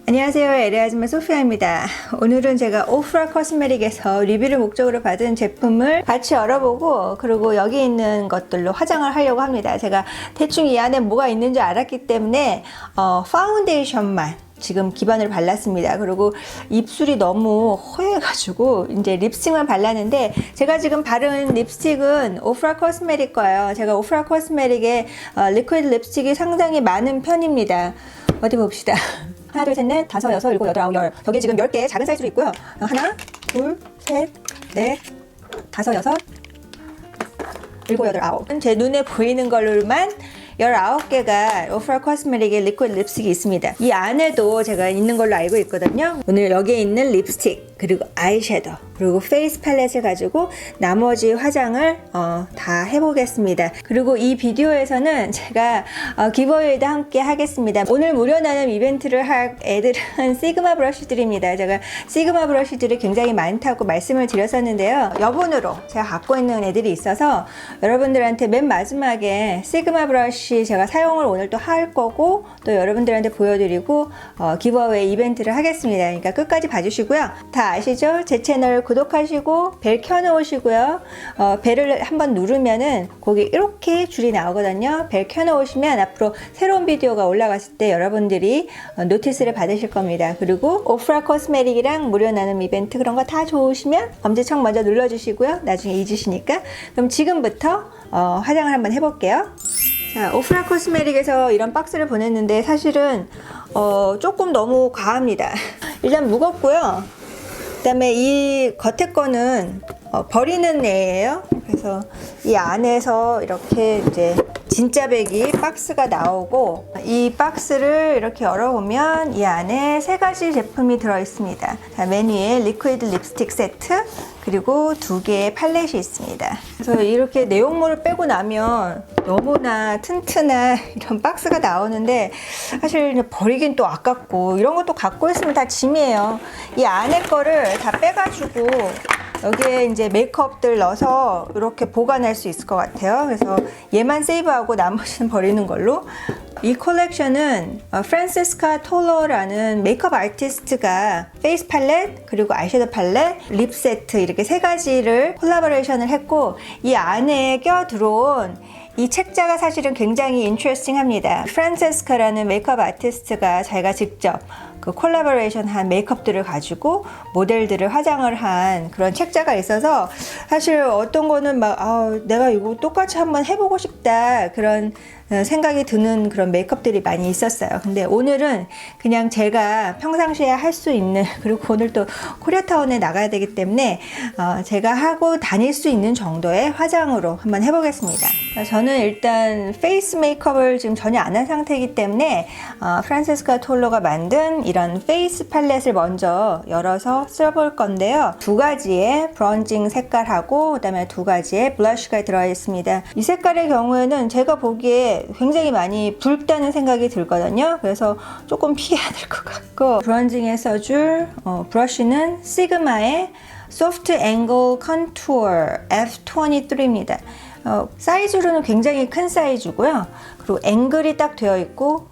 안녕하세요, LA아줌마 소피아입니다. 오늘은 제가 오프라 코스메틱에서 리뷰를 목적으로 받은 제품을 같이 열어보고, 그리고 여기 있는 것들로 화장을 하려고 합니다. 제가 대충 이 안에 뭐가 있는지 알았기 때문에 파운데이션만 지금 기반을 발랐습니다. 그리고 입술이 너무 허해가지고 이제 립스틱만 발랐는데, 제가 지금 바른 립스틱은 오프라 코스메틱 거예요. 제가 오프라 코스메틱의 리퀴드 립스틱이 상당히 많은 편입니다. 어디 봅시다. 하나, 둘, 셋, 넷, 다섯, 여섯, 일곱, 여덟, 아홉, 열. 저게 지금 10개 작은 사이즈로 있고요. 하나, 둘, 셋, 넷, 다섯, 여섯, 일곱, 여덟, 아홉. 제 눈에 보이는 걸로만 19개가 오프라 코스메틱의 리퀴드 립스틱이 있습니다. 이 안에도 제가 있는 걸로 알고 있거든요. 오늘 여기에 있는 립스틱, 그리고 아이섀도우, 그리고 페이스 팔렛을 가지고 나머지 화장을 다 해보겠습니다. 그리고 이 비디오에서는 제가 기브어웨이도 함께 하겠습니다. 오늘 무료 나눔 이벤트를 할 애들은 시그마 브러쉬들입니다. 제가 시그마 브러쉬들이 굉장히 많다고 말씀을 드렸었는데요. 여분으로 제가 갖고 있는 애들이 있어서 여러분들한테 맨 마지막에 시그마 브러쉬 제가 사용을 오늘 또 할 거고, 또 여러분들한테 보여드리고 기브어웨이 이벤트를 하겠습니다. 그러니까 끝까지 봐주시고요. 다 아시죠? 제 채널 구독하시고 벨 켜놓으시고요. 벨을 한번 누르면은 거기 이렇게 줄이 나오거든요. 벨 켜놓으시면 앞으로 새로운 비디오가 올라갔을 때 여러분들이 노티스를 받으실 겁니다. 그리고 오프라 코스메틱이랑 무료 나눔 이벤트 그런 거 다 좋으시면 엄지척 먼저 눌러주시고요. 나중에 잊으시니까. 그럼 지금부터 화장을 한번 해볼게요. 자, 오프라 코스메틱에서 이런 박스를 보냈는데 사실은 조금 너무 과합니다. 일단 무겁고요. 그 다음에 이 겉에 거는 버리는 애예요. 그래서 이 안에서 이렇게 이제 진짜 배기 박스가 나오고, 이 박스를 이렇게 열어보면 이 안에 3가지 제품이 들어있습니다. 자, 맨 위에 리퀴드 립스틱 세트, 그리고 2개의 팔렛이 있습니다. 그래서 이렇게 내용물을 빼고 나면 너무나 튼튼한 이런 박스가 나오는데, 사실 버리긴 또 아깝고, 이런 것도 갖고 있으면 다 짐이에요. 이 안에 거를 다 빼가지고 여기에 이제 메이크업들 넣어서 이렇게 보관할 수 있을 것 같아요. 그래서 얘만 세이브하고 나머지는 버리는 걸로. 이 컬렉션은 프란체스카 톨러라는 메이크업 아티스트가 페이스 팔렛, 그리고 아이섀도우 팔렛, 립 세트 이렇게 3가지를 콜라보레이션을 했고, 이 안에 껴 들어온 이 책자가 사실은 굉장히 인트레스팅 합니다. 프란체스카라는 메이크업 아티스트가 자기가 직접 그 콜라보레이션 한 메이크업들을 가지고 모델들을 화장을 한 그런 책자가 있어서, 사실 어떤 거는 막 내가 이거 똑같이 한번 해보고 싶다 그런 생각이 드는 그런 메이크업들이 많이 있었어요. 근데 오늘은 그냥 제가 평상시에 할 수 있는, 그리고 오늘 또 코리아타운에 나가야 되기 때문에 제가 하고 다닐 수 있는 정도의 화장으로 한번 해보겠습니다. 저는 일단 페이스 메이크업을 지금 전혀 안 한 상태이기 때문에 프란체스카 톨러가 만든 이런 페이스 팔렛을 먼저 열어서 써볼 건데요. 2가지의 브론징 색깔하고 그다음에 2가지의 블러쉬가 들어있습니다. 이 색깔의 경우에는 제가 보기에 굉장히 많이 붉다는 생각이 들거든요. 그래서 조금 피해야 될 것 같고, 브론징에 써줄 브러쉬는 시그마의 소프트 앵글 컨투어 F23입니다. 사이즈로는 굉장히 큰 사이즈고요. 그리고 앵글이 딱 되어 있고,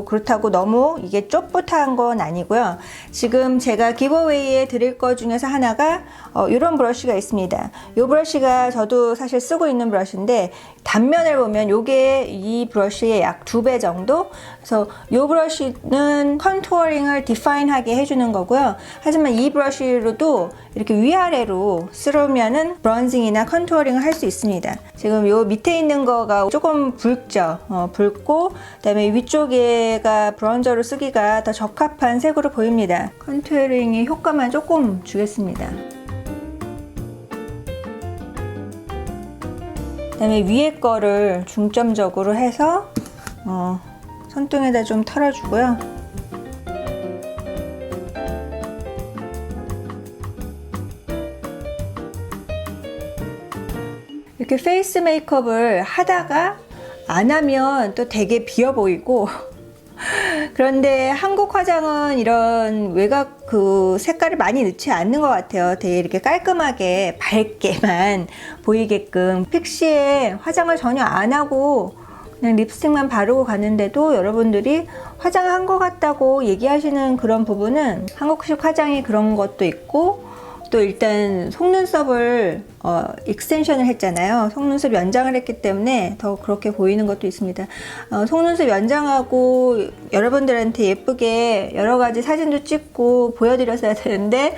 그렇다고 너무 이게 좁붙한 건 아니고요. 지금 제가 기브어웨이에 드릴 거 중에서 하나가 이런 브러쉬가 있습니다. 이 브러쉬가 저도 사실 쓰고 있는 브러쉬인데, 단면을 보면 이게 이 브러쉬의 약 2배 정도. 그래서 이 브러쉬는 컨투어링을 디파인하게 해주는 거고요. 하지만 이 브러쉬로도 이렇게 위아래로 쓰려면은 브론징이나 컨투어링을 할 수 있습니다. 지금 요 밑에 있는 거가 조금 붉죠. 붉고, 그다음에 위쪽에가 브론저로 쓰기가 더 적합한 색으로 보입니다. 컨투어링의 효과만 조금 주겠습니다. 그다음에 위에 거를 중점적으로 해서 손등에다 좀 털어주고요. 이렇게 페이스 메이크업을 하다가 안 하면 또 되게 비어 보이고 그런데 한국 화장은 이런 외곽 그 색깔을 많이 넣지 않는 것 같아요. 되게 이렇게 깔끔하게 밝게만 보이게끔. 픽시에 화장을 전혀 안 하고 그냥 립스틱만 바르고 갔는데도 여러분들이 화장한 것 같다고 얘기하시는 그런 부분은 한국식 화장이 그런 것도 있고, 또 일단 속눈썹을 익스텐션을 했잖아요. 속눈썹 연장을 했기 때문에 더 그렇게 보이는 것도 있습니다. 속눈썹 연장하고 여러분들한테 예쁘게 여러 가지 사진도 찍고 보여드렸어야 되는데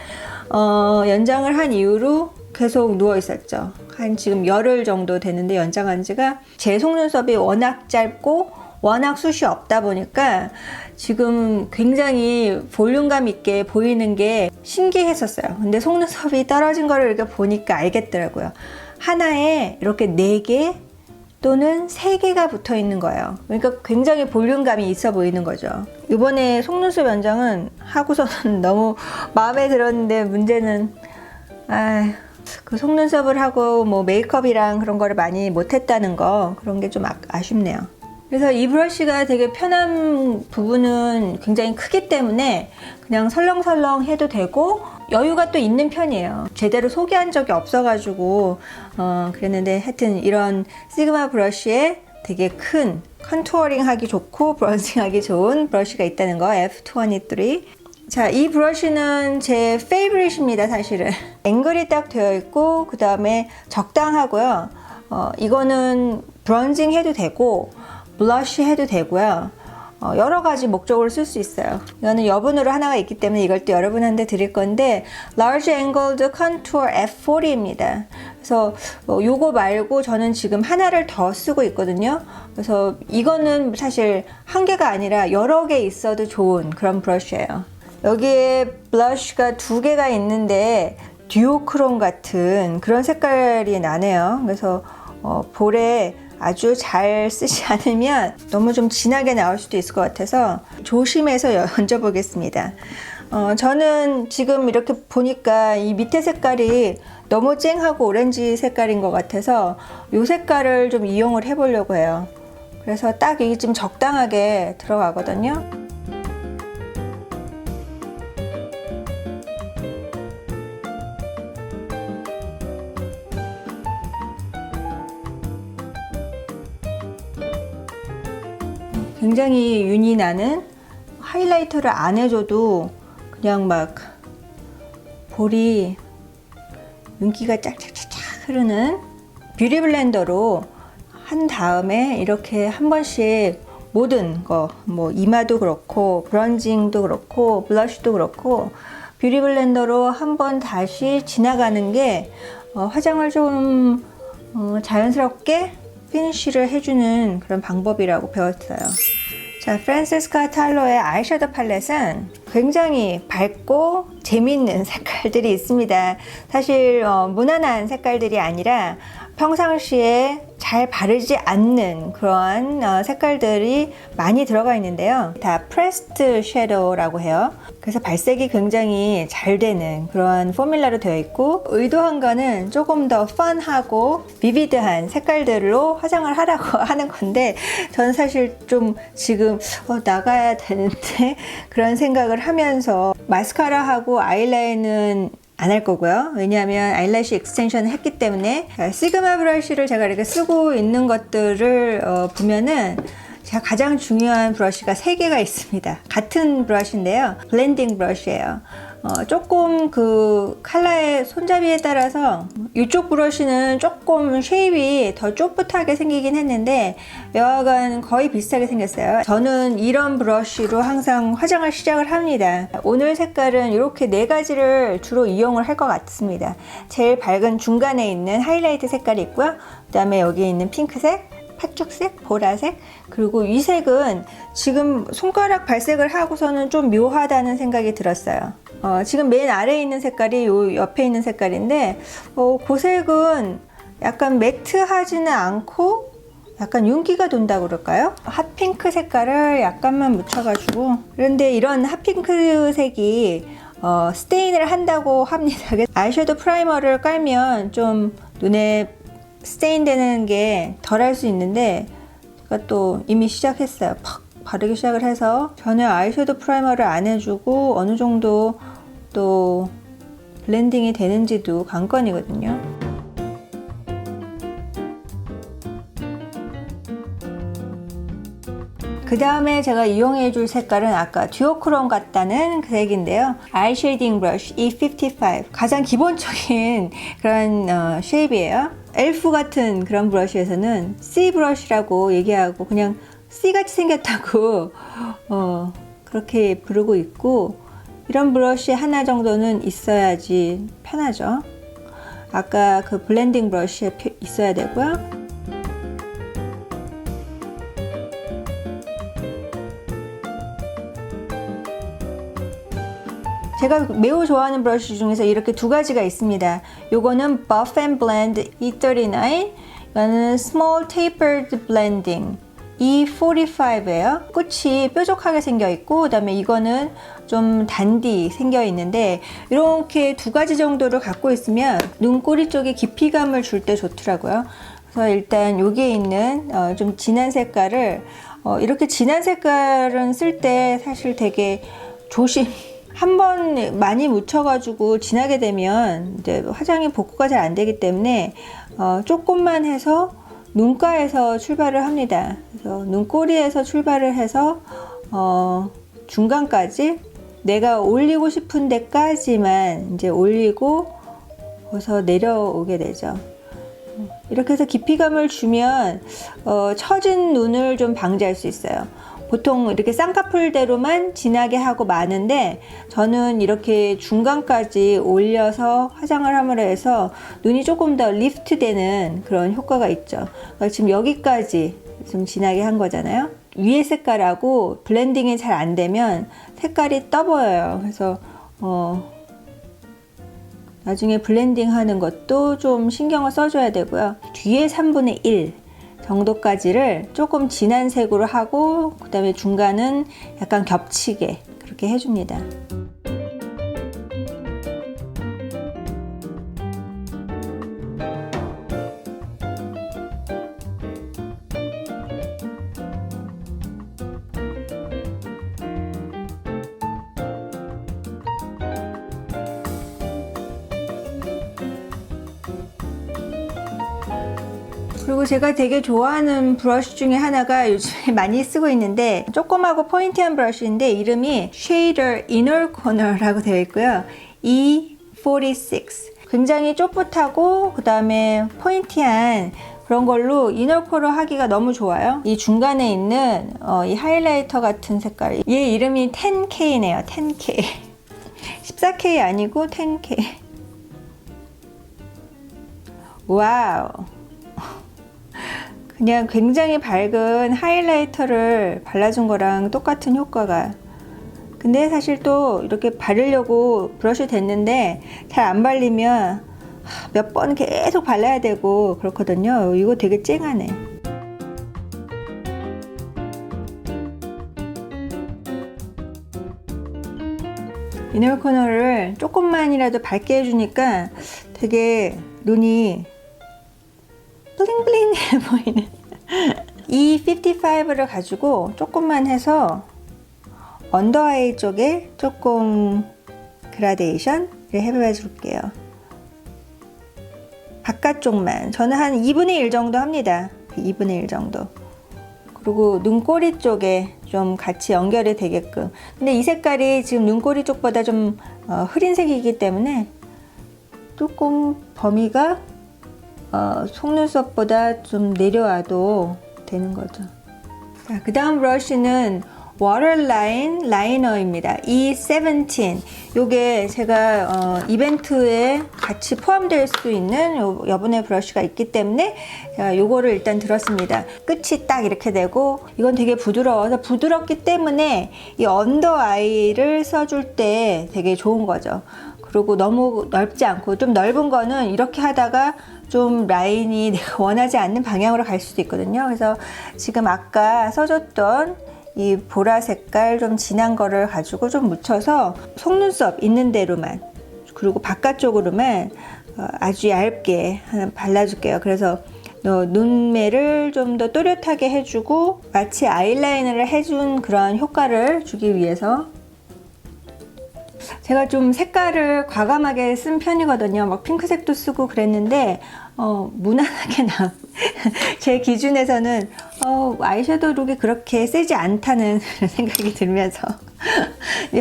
연장을 한 이후로 계속 누워 있었죠. 한 지금 열흘 정도 됐는데 연장한 지가, 제 속눈썹이 워낙 짧고 워낙 숱이 없다 보니까 지금 굉장히 볼륨감 있게 보이는 게 신기했었어요. 근데 속눈썹이 떨어진 거를 이렇게 보니까 알겠더라고요. 하나에 이렇게 4개 또는 3개가 붙어 있는 거예요. 그러니까 굉장히 볼륨감이 있어 보이는 거죠. 이번에 속눈썹 연장은 하고서는 너무 마음에 들었는데, 문제는 그 속눈썹을 하고 뭐 메이크업이랑 그런 거를 많이 못했다는 거, 그런 게 좀 아쉽네요. 그래서 이 브러쉬가 되게 편한 부분은 굉장히 크기 때문에 그냥 설렁설렁 해도 되고 여유가 또 있는 편이에요. 제대로 소개한 적이 없어가지고 그랬는데, 하여튼 이런 시그마 브러쉬에 되게 큰 컨투어링 하기 좋고 브런징 하기 좋은 브러쉬가 있다는 거, F23. 자, 이 브러쉬는 제 페이보릿입니다. 사실은 앵글이 딱 되어 있고 그 다음에 적당하고요. 이거는 브런징 해도 되고 블러쉬 해도 되고요. 여러 가지 목적으로 쓸 수 있어요. 이거는 여분으로 하나가 있기 때문에 이걸 또 여러분한테 드릴 건데, Large Angled Contour F40입니다. 그래서 요거 말고 저는 지금 하나를 더 쓰고 있거든요. 그래서 이거는 사실 한 개가 아니라 여러 개 있어도 좋은 그런 브러쉬예요. 여기에 블러쉬가 2개가 있는데 듀오크롬 같은 그런 색깔이 나네요. 그래서 볼에 아주 잘 쓰지 않으면 너무 좀 진하게 나올 수도 있을 것 같아서 조심해서 얹어 보겠습니다. 저는 지금 이렇게 보니까 이 밑에 색깔이 너무 쨍하고 오렌지 색깔인 것 같아서 이 색깔을 좀 이용을 해 보려고 해요. 그래서 딱 이게 좀 적당하게 들어가거든요. 굉장히 윤이 나는, 하이라이터를 안 해줘도 그냥 막 볼이 윤기가 짝짝짝짝 흐르는 뷰티 블렌더로 한 다음에 이렇게 한 번씩 모든 거, 뭐 이마도 그렇고 브런징도 그렇고 블러쉬도 그렇고 뷰티 블렌더로 한 번 다시 지나가는 게 화장을 좀 자연스럽게 피니쉬를 해주는 그런 방법이라고 배웠어요. 자, 프란체스카 탈로의 아이섀도우 팔렛은 굉장히 밝고 재미있는 색깔들이 있습니다. 사실 무난한 색깔들이 아니라 평상시에 잘 바르지 않는 그러한 색깔들이 많이 들어가 있는데요. 다 프레스트 섀도우라고 해요. 그래서 발색이 굉장히 잘 되는 그런 포뮬라로 되어 있고, 의도한 거는 조금 더 펀하고 비비드한 색깔들로 화장을 하라고 하는 건데, 저는 사실 좀 지금 나가야 되는데 그런 생각을 하면서 마스카라하고 아이라인은 안 할 거고요. 왜냐하면 아이래쉬 익스텐션을 했기 때문에. 시그마 브러쉬를 제가 이렇게 쓰고 있는 것들을 보면은 제가 가장 중요한 브러쉬가 3개가 있습니다. 같은 브러쉬인데요. 블렌딩 브러쉬예요. 조금 그 컬러의 손잡이에 따라서 이쪽 브러쉬는 조금 쉐입이 더 좁붓하게 생기긴 했는데 여하간 거의 비슷하게 생겼어요. 저는 이런 브러쉬로 항상 화장을 시작을 합니다. 오늘 색깔은 이렇게 4가지를 주로 이용을 할 것 같습니다. 제일 밝은 중간에 있는 하이라이트 색깔이 있고요. 그 다음에 여기 있는 핑크색, 팥죽색, 보라색, 그리고 이 색은 지금 손가락 발색을 하고서는 좀 묘하다는 생각이 들었어요. 지금 맨 아래에 있는 색깔이 요 옆에 있는 색깔인데 그 색은 약간 매트하지는 않고 약간 윤기가 돈다고 그럴까요? 핫핑크 색깔을 약간만 묻혀가지고, 그런데 이런 핫핑크 색이 스테인을 한다고 합니다. 아이섀도우 프라이머를 깔면 좀 눈에 스테인 되는 게 덜 할 수 있는데 제가 또 이미 시작했어요. 바르기 시작을 해서 전혀 아이섀도우 프라이머를 안 해주고 어느 정도 또 블렌딩이 되는지도 관건이거든요. 그 다음에 제가 이용해 줄 색깔은 아까 듀오크롬 같다는 그 색인데요. 아이 쉐이딩 브러쉬 E55. 가장 기본적인 그런 쉐입이에요. 엘프 같은 그런 브러쉬에서는 C 브러쉬라고 얘기하고 그냥 C같이 생겼다고 그렇게 부르고 있고, 이런 브러쉬 하나 정도는 있어야지 편하죠. 아까 그 블렌딩 브러쉬에 있어야 되고요. 제가 매우 좋아하는 브러쉬 중에서 이렇게 두 가지가 있습니다. 요거는 Buff and Blend E39, 이거는 Small Tapered Blending E45예요. 끝이 뾰족하게 생겨 있고, 그 다음에 이거는 좀 단디 생겨 있는데, 이렇게 두 가지 정도를 갖고 있으면 눈꼬리 쪽에 깊이감을 줄 때 좋더라고요. 그래서 일단 여기에 있는 좀 진한 색깔을 이렇게 진한 색깔은 쓸 때 사실 되게 한번 많이 묻혀가지고 진하게 되면 이제 화장이 복구가 잘 안 되기 때문에 조금만 해서 눈가에서 출발을 합니다. 그래서 눈꼬리에서 출발을 해서 중간까지 내가 올리고 싶은 데까지만 이제 올리고 거기서 내려오게 되죠. 이렇게 해서 깊이감을 주면 처진 눈을 좀 방지할 수 있어요. 보통 이렇게 쌍꺼풀대로만 진하게 하고 마는데, 저는 이렇게 중간까지 올려서 화장을 함으로 해서 눈이 조금 더 리프트 되는 그런 효과가 있죠. 그러니까 지금 여기까지 좀 진하게 한 거잖아요. 위에 색깔하고 블렌딩이 잘 안 되면 색깔이 떠 보여요. 그래서 나중에 블렌딩 하는 것도 좀 신경을 써줘야 되고요. 뒤에 3분의 1 정도까지를 조금 진한 색으로 하고, 그 다음에 중간은 약간 겹치게 그렇게 해줍니다. 그리고 제가 되게 좋아하는 브러쉬 중에 하나가 요즘에 많이 쓰고 있는데, 조그마고 포인티한 브러쉬인데 이름이 Shader Inner Corner라고 되어 있고요. E46. 굉장히 쪼뿌하고 그 다음에 포인티한 그런 걸로 이너 코너 하기가 너무 좋아요. 이 중간에 있는 이 하이라이터 같은 색깔, 얘 이름이 10K네요. 10K. 14K 아니고 10K. 와우. 그냥 굉장히 밝은 하이라이터를 발라준 거랑 똑같은 효과가. 근데 사실 또 이렇게 바르려고 브러쉬 댔는데 잘 안 발리면 몇 번 계속 발라야 되고 그렇거든요. 이거 되게 쨍하네. 이너 코너를 조금만이라도 밝게 해주니까 되게 눈이 블링블링해 보이는. 이 55를 가지고 조금만 해서 언더 아이 쪽에 조금 그라데이션을 해봐 줄게요. 바깥쪽만. 저는 한 2분의 1 정도 합니다. 2분의 1 정도. 그리고 눈꼬리 쪽에 좀 같이 연결이 되게끔. 근데 이 색깔이 지금 눈꼬리 쪽보다 좀 흐린 색이기 때문에 조금 범위가 속눈썹보다 좀 내려와도 되는 거죠. 자, 그 다음 브러쉬는 워터라인 라이너입니다. E17. 요게 제가 이벤트에 같이 포함될 수 있는 여분의 브러쉬가 있기 때문에 요거를 일단 들었습니다. 끝이 딱 이렇게 되고, 이건 되게 부드러워서 부드럽기 때문에 이 언더 아이를 써줄 때 되게 좋은 거죠. 그리고 너무 넓지 않고, 좀 넓은 거는 이렇게 하다가 좀 라인이 내가 원하지 않는 방향으로 갈 수도 있거든요. 그래서 지금 아까 써줬던 이 보라 색깔 좀 진한 거를 가지고 좀 묻혀서 속눈썹 있는 데로만, 그리고 바깥쪽으로만 아주 얇게 발라줄게요. 그래서 눈매를 좀 더 또렷하게 해주고 마치 아이라인을 해준 그런 효과를 주기 위해서 제가 좀 색깔을 과감하게 쓴 편이거든요. 막 핑크색도 쓰고 그랬는데 무난하게 제 기준에서는 아이섀도우 룩이 그렇게 세지 않다는 생각이 들면서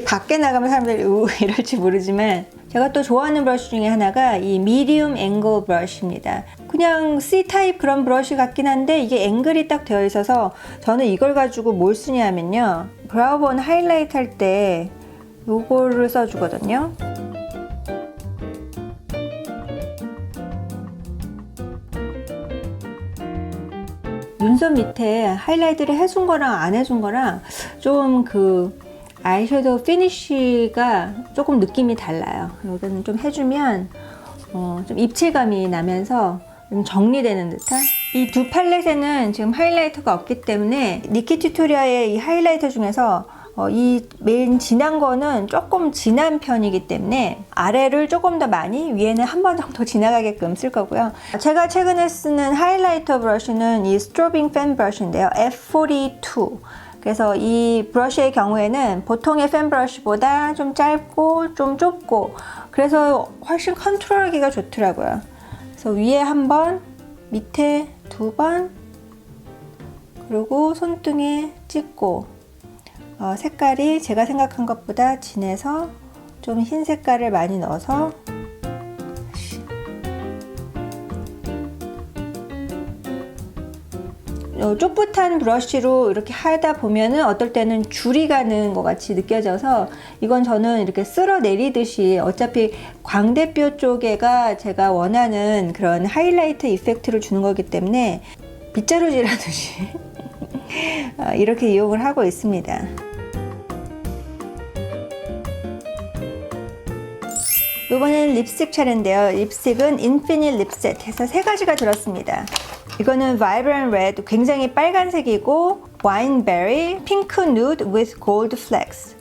밖에 나가면 사람들이 이럴지 모르지만 제가 또 좋아하는 브러쉬 중에 하나가 이 미디움 앵글 브러쉬입니다. 그냥 C 타입 그런 브러쉬 같긴 한데 이게 앵글이 딱 되어 있어서 저는 이걸 가지고 뭘 쓰냐면요, 브라우본 하이라이트 할 때 요거를 써주거든요. 눈썹 밑에 하이라이트를 해준 거랑 안 해준 거랑 좀 그 아이섀도우 피니쉬가 조금 느낌이 달라요. 이거는 좀 해주면 좀 입체감이 나면서 좀 정리되는 듯한, 이 두 팔렛에는 지금 하이라이터가 없기 때문에 니키 튜토리아의 이 하이라이터 중에서 이 맨 진한 거는 조금 진한 편이기 때문에 아래를 조금 더 많이, 위에는 한 번 정도 지나가게끔 쓸 거고요. 제가 최근에 쓰는 하이라이터 브러쉬는 이 스트로빙 팬 브러쉬인데요, F42. 그래서 이 브러쉬의 경우에는 보통의 팬 브러쉬보다 좀 짧고 좀 좁고 그래서 훨씬 컨트롤하기가 좋더라고요. 그래서 위에 한 번, 밑에 두 번, 그리고 손등에 찍고 색깔이 제가 생각한 것보다 진해서 좀 흰 색깔을 많이 넣어서 좁붓한 브러쉬로 이렇게 하다 보면은 어떨 때는 줄이 가는 것 같이 느껴져서 이건 저는 이렇게 쓸어 내리듯이, 어차피 광대뼈 쪽에가 제가 원하는 그런 하이라이트 이펙트를 주는 거기 때문에 빗자루질 하듯이 이렇게 이용을 하고 있습니다. 이번엔 립스틱 차례인데요. 립스틱은 인피니트 립셋 해서 세 가지가 들었습니다. 이거는 Vibrant Red, 굉장히 빨간색이고, Wineberry, Pink Nude with Gold Flecks.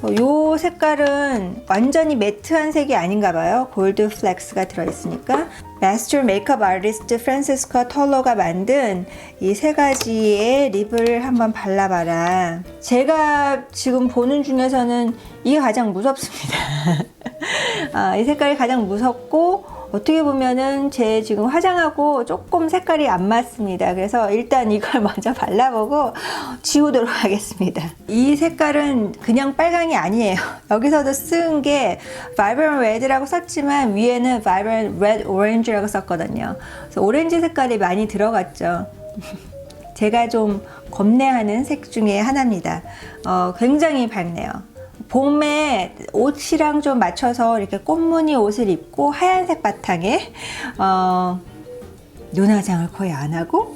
이 색깔은 완전히 매트한 색이 아닌가 봐요. 골드 플렉스가 들어있으니까. 마스터 메이크업 아티스트 프란시스코 털러가 만든 이 세 가지의 립을 한번 발라봐라. 제가 지금 보는 중에서는 이게 가장 무섭습니다. 이 색깔이 가장 무섭고, 어떻게 보면은 제 지금 화장하고 조금 색깔이 안 맞습니다. 그래서 일단 이걸 먼저 발라보고 지우도록 하겠습니다. 이 색깔은 그냥 빨강이 아니에요. 여기서도 쓴 게 Vibrant Red라고 썼지만 위에는 Vibrant Red Orange라고 썼거든요. 그래서 오렌지 색깔이 많이 들어갔죠. 제가 좀 겁내하는 색 중에 하나입니다. 굉장히 밝네요. 봄에 옷이랑 좀 맞춰서 이렇게 꽃무늬 옷을 입고 하얀색 바탕에 눈화장을 거의 안 하고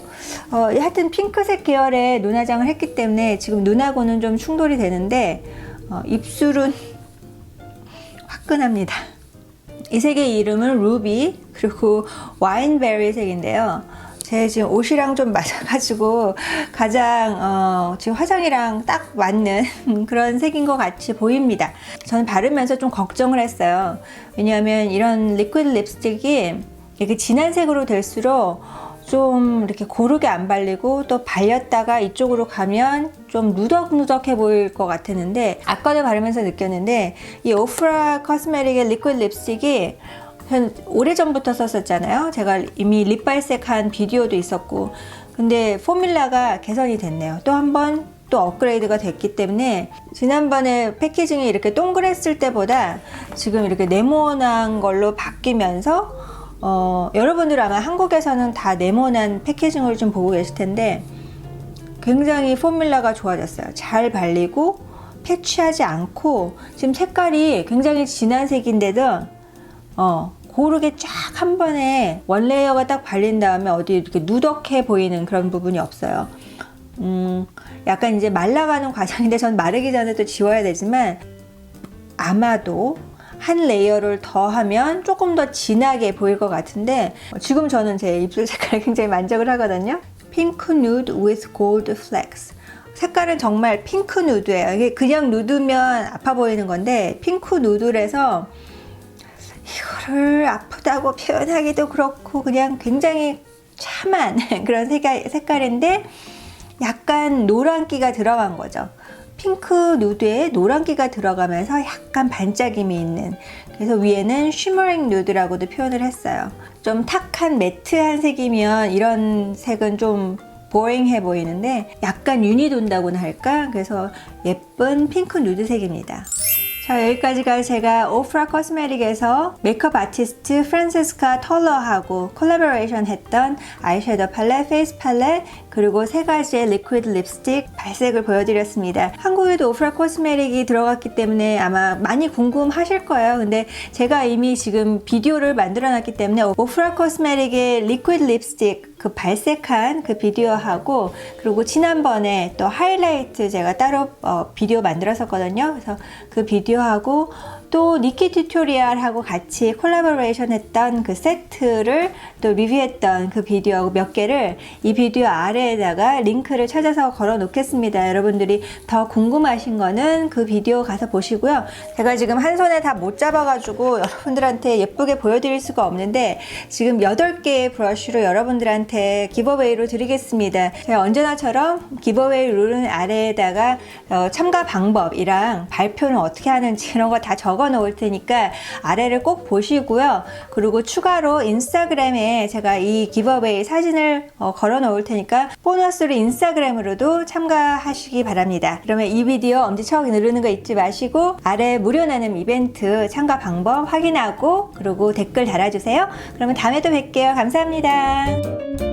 하여튼 핑크색 계열의 눈화장을 했기 때문에 지금 눈하고는 좀 충돌이 되는데 입술은 화끈합니다. 이 색의 이름은 루비, 그리고 와인베리 색인데요. 제 지금 옷이랑 좀 맞아가지고 가장 지금 화장이랑 딱 맞는 그런 색인 것 같이 보입니다. 저는 바르면서 좀 걱정을 했어요. 왜냐하면 이런 리퀴드 립스틱이 이렇게 진한 색으로 될수록 좀 이렇게 고르게 안 발리고, 또 발렸다가 이쪽으로 가면 좀 누덕누덕해 보일 것 같았는데, 아까도 바르면서 느꼈는데 이 오프라 코스메틱의 리퀴드 립스틱이 오래전부터 썼었잖아요. 제가 이미 립 발색한 비디오도 있었고, 근데 포뮬라가 개선이 됐네요. 또 한 번 또 업그레이드가 됐기 때문에 지난번에 패키징이 이렇게 동그랬을 때보다 지금 이렇게 네모난 걸로 바뀌면서 여러분들 아마 한국에서는 다 네모난 패키징을 좀 보고 계실 텐데 굉장히 포뮬라가 좋아졌어요. 잘 발리고 패치하지 않고, 지금 색깔이 굉장히 진한 색인데도 고르게 쫙 한 번에 원 레이어가 딱 발린 다음에 어디 이렇게 누덕해 보이는 그런 부분이 없어요. 약간 이제 말라가는 과정인데, 전 마르기 전에 또 지워야 되지만 아마도 한 레이어를 더 하면 조금 더 진하게 보일 것 같은데, 지금 저는 제 입술 색깔에 굉장히 만족을 하거든요. Pink Nude with Gold Flecks. 색깔은 정말 핑크 누드예요. 이게 그냥 누드면 아파 보이는 건데, 핑크 누드라서 이거를 아프다고 표현하기도 그렇고 그냥 굉장히 참한 그런 색깔인데 약간 노란기가 들어간 거죠. 핑크 누드에 노란기가 들어가면서 약간 반짝임이 있는, 그래서 위에는 쉬머링 누드라고도 표현을 했어요. 좀 탁한 매트한 색이면 이런 색은 좀 보잉해 보이는데 약간 윤이 돈다고나 할까? 그래서 예쁜 핑크 누드색입니다. 자, 여기까지가 제가 오프라 코스메틱에서 메이크업 아티스트 프란체스카 털러하고 콜라보레이션 했던 아이섀도우 팔레트, 페이스 팔레트, 그리고 3가지의 리퀴드 립스틱 발색을 보여드렸습니다. 한국에도 오프라 코스메틱이 들어갔기 때문에 아마 많이 궁금하실 거예요. 근데 제가 이미 지금 비디오를 만들어 놨기 때문에 오프라 코스메틱의 리퀴드 립스틱 그 발색한 그 비디오하고, 그리고 지난번에 또 하이라이트 제가 따로 비디오 만들었었거든요. 그래서 그 비디오하고 또 니키 튜토리얼하고 같이 콜라보레이션 했던 그 세트를 또 리뷰했던 그 비디오하고 몇 개를 이 비디오 아래에다가 링크를 찾아서 걸어 놓겠습니다. 여러분들이 더 궁금하신 거는 그 비디오 가서 보시고요. 제가 지금 한 손에 다 못 잡아가지고 여러분들한테 예쁘게 보여드릴 수가 없는데 지금 8개의 브러쉬로 여러분들한테 기버웨이로 드리겠습니다. 제가 언제나처럼 기버웨이 룰은 아래에다가 참가 방법이랑 발표는 어떻게 하는지 이런 거 다 적어 놓을 테니까 아래를 꼭 보시고요. 그리고 추가로 인스타그램에 제가 이 기버웨이 사진을 걸어 놓을 테니까 보너스로 인스타그램으로도 참가하시기 바랍니다. 그러면 이 비디오 엄지척 누르는 거 잊지 마시고 아래 무료 나눔 이벤트 참가 방법 확인하고 그리고 댓글 달아주세요. 그러면 다음에 또 뵐게요. 감사합니다.